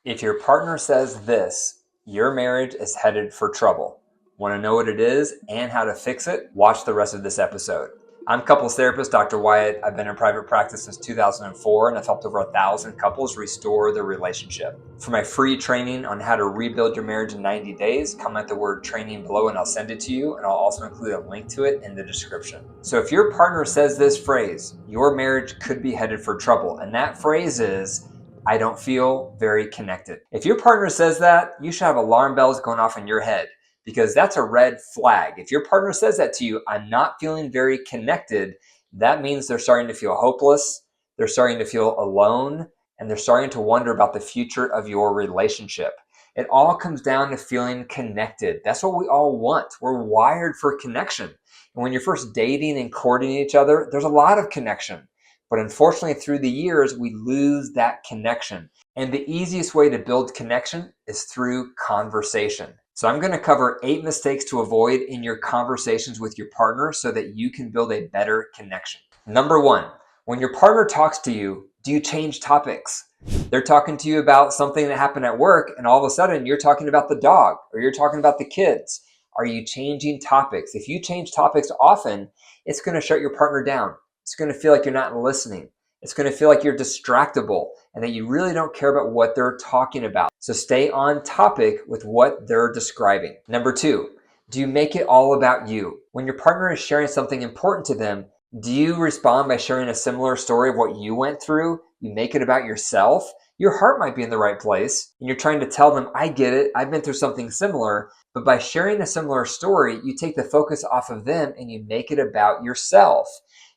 If your partner says this, your marriage is headed for trouble. Want to know what it is and how to fix it? Watch the rest of this episode. I'm couples therapist Dr. Wyatt. I've been in private practice since 2004 and I've helped over 1,000 couples restore their relationship. For my free training on how to rebuild your marriage in 90 days, comment the word training below and I'll send it to you, and I'll also include a link to it in the description. So if your partner says this phrase, your marriage could be headed for trouble, and that phrase is, I don't feel very connected. If your partner says that, you should have alarm bells going off in your head, because that's a red flag. If your partner says that to you, I'm not feeling very connected, that means they're starting to feel hopeless, they're starting to feel alone, and they're starting to wonder about the future of your relationship. It all comes down to feeling connected. That's what we all want. We're wired for connection. And when you're first dating and courting each other, there's a lot of connection. But unfortunately, through the years, we lose that connection. And the easiest way to build connection is through conversation. So I'm going to cover 8 mistakes to avoid in your conversations with your partner so that you can build a better connection. Number 1, when your partner talks to you, do you change topics? They're talking to you about something that happened at work, and all of a sudden you're talking about the dog or you're talking about the kids. Are you changing topics? If you change topics often, it's going to shut your partner down. It's going to feel like you're not listening. It's going to feel like you're distractible and that you really don't care about what they're talking about. So stay on topic with what they're describing. Number 2, do you make it all about you? When your partner is sharing something important to them, do you respond by sharing a similar story of what you went through? You make it about yourself? Your heart might be in the right place and you're trying to tell them, I get it, I've been through something similar. But by sharing a similar story, you take the focus off of them and you make it about yourself.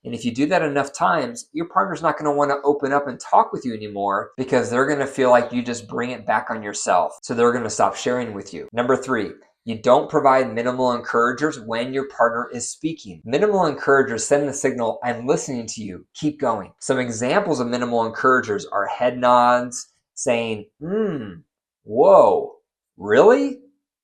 And if you do that enough times, your partner's not going to want to open up and talk with you anymore because they're going to feel like you just bring it back on yourself. So they're going to stop sharing with you. Number 3, you don't provide minimal encouragers when your partner is speaking. Minimal encouragers send the signal, I'm listening to you, keep going. Some examples of minimal encouragers are head nods, saying, whoa, really?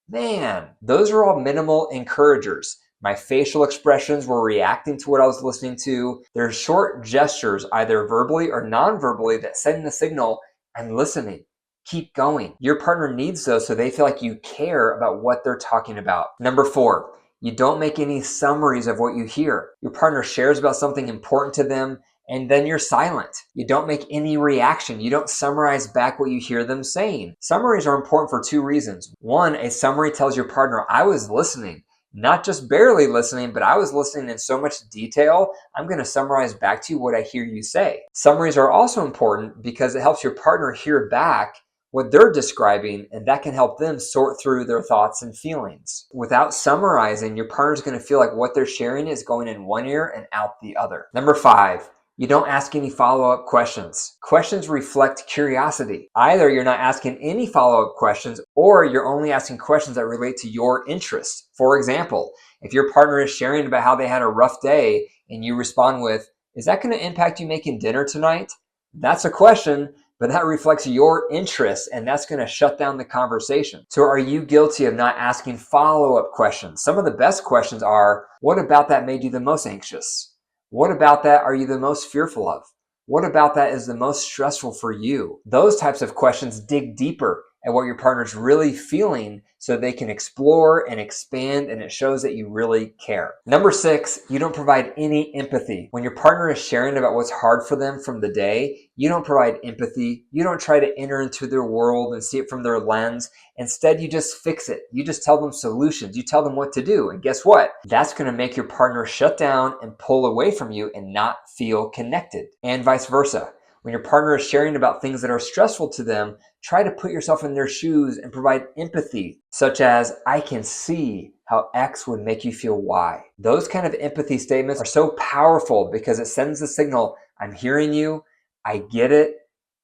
Man, those are all minimal encouragers. My facial expressions were reacting to what I was listening to. There's short gestures, either verbally or non-verbally, that send the signal, I'm listening. Keep going. Your partner needs those so they feel like you care about what they're talking about. Number 4, you don't make any summaries of what you hear. Your partner shares about something important to them, and then you're silent. You don't make any reaction. You don't summarize back what you hear them saying. Summaries are important for 2 reasons. 1, a summary tells your partner, I was listening. Not just barely listening, but I was listening in so much detail, I'm going to summarize back to you what I hear you say. Summaries are also important because it helps your partner hear back what they're describing, and that can help them sort through their thoughts and feelings. Without summarizing, your partner's going to feel like what they're sharing is going in one ear and out the other. Number 5, you don't ask any follow-up questions. Questions reflect curiosity. Either you're not asking any follow-up questions or you're only asking questions that relate to your interests. For example, if your partner is sharing about how they had a rough day and you respond with, is that going to impact you making dinner tonight? That's a question, but that reflects your interest and that's going to shut down the conversation. So are you guilty of not asking follow-up questions? Some of the best questions are, what about that made you the most anxious? What about that are you the most fearful of? What about that is the most stressful for you? Those types of questions dig deeper at what your partner's really feeling so they can explore and expand, and it shows that you really care. Number 6, you don't provide any empathy. When your partner is sharing about what's hard for them from the day, you don't provide empathy. You don't try to enter into their world and see it from their lens. Instead, you just fix it. You just tell them solutions. You tell them what to do. And guess what? That's going to make your partner shut down and pull away from you and not feel connected. And vice versa. When your partner is sharing about things that are stressful to them, try to put yourself in their shoes and provide empathy, such as, I can see how X would make you feel Y. Those kind of empathy statements are so powerful because it sends the signal, I'm hearing you, I get it,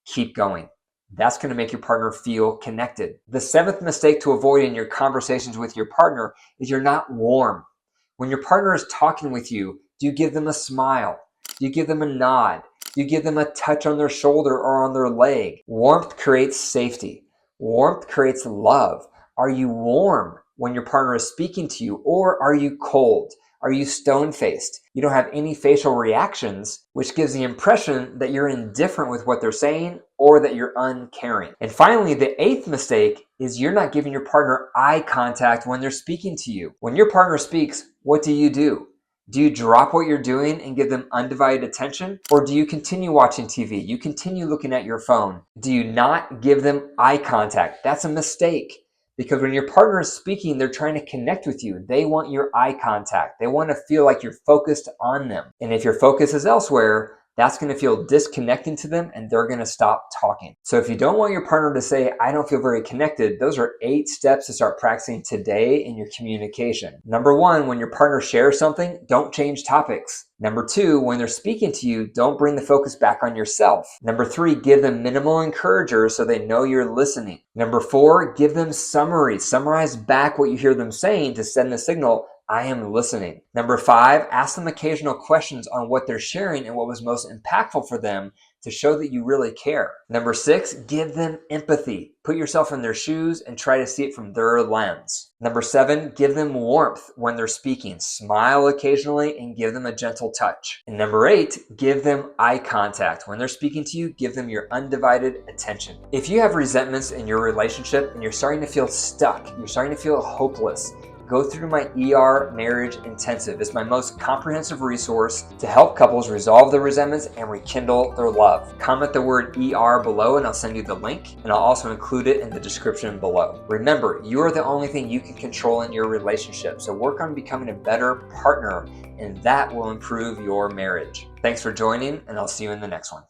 keep going. That's going to make your partner feel connected. The 7th mistake to avoid in your conversations with your partner is you're not warm. When your partner is talking with you, do you give them a smile? Do you give them a nod? Do you give them a touch on their shoulder or on their leg? Warmth creates safety. Warmth creates love. Are you warm when your partner is speaking to you, or are you cold? Are you stone-faced? You don't have any facial reactions, which gives the impression that you're indifferent with what they're saying or that you're uncaring. And finally, the eighth mistake is you're not giving your partner eye contact when they're speaking to you. When your partner speaks, what do? Do you drop what you're doing and give them undivided attention? Or do you continue watching TV? You continue looking at your phone? Do you not give them eye contact? That's a mistake. Because when your partner is speaking, they're trying to connect with you. They want your eye contact. They want to feel like you're focused on them. And if your focus is elsewhere, that's going to feel disconnecting to them and they're going to stop talking. So if you don't want your partner to say, I don't feel very connected, those are 8 steps to start practicing today in your communication. Number 1, when your partner shares something, don't change topics. Number 2, when they're speaking to you, don't bring the focus back on yourself. Number 3, give them minimal encouragers so they know you're listening. Number 4, give them summaries. Summarize back what you hear them saying to send the signal, I am listening. Number 5, ask them occasional questions on what they're sharing and what was most impactful for them to show that you really care. Number 6, give them empathy. Put yourself in their shoes and try to see it from their lens. Number 7, give them warmth when they're speaking. Smile occasionally and give them a gentle touch. And number 8, give them eye contact. When they're speaking to you, give them your undivided attention. If you have resentments in your relationship and you're starting to feel stuck, you're starting to feel hopeless, go through my ER Marriage Intensive. It's my most comprehensive resource to help couples resolve their resentments and rekindle their love. Comment the word ER below and I'll send you the link, and I'll also include it in the description below. Remember, you are the only thing you can control in your relationship, so work on becoming a better partner, and that will improve your marriage. Thanks for joining, and I'll see you in the next one.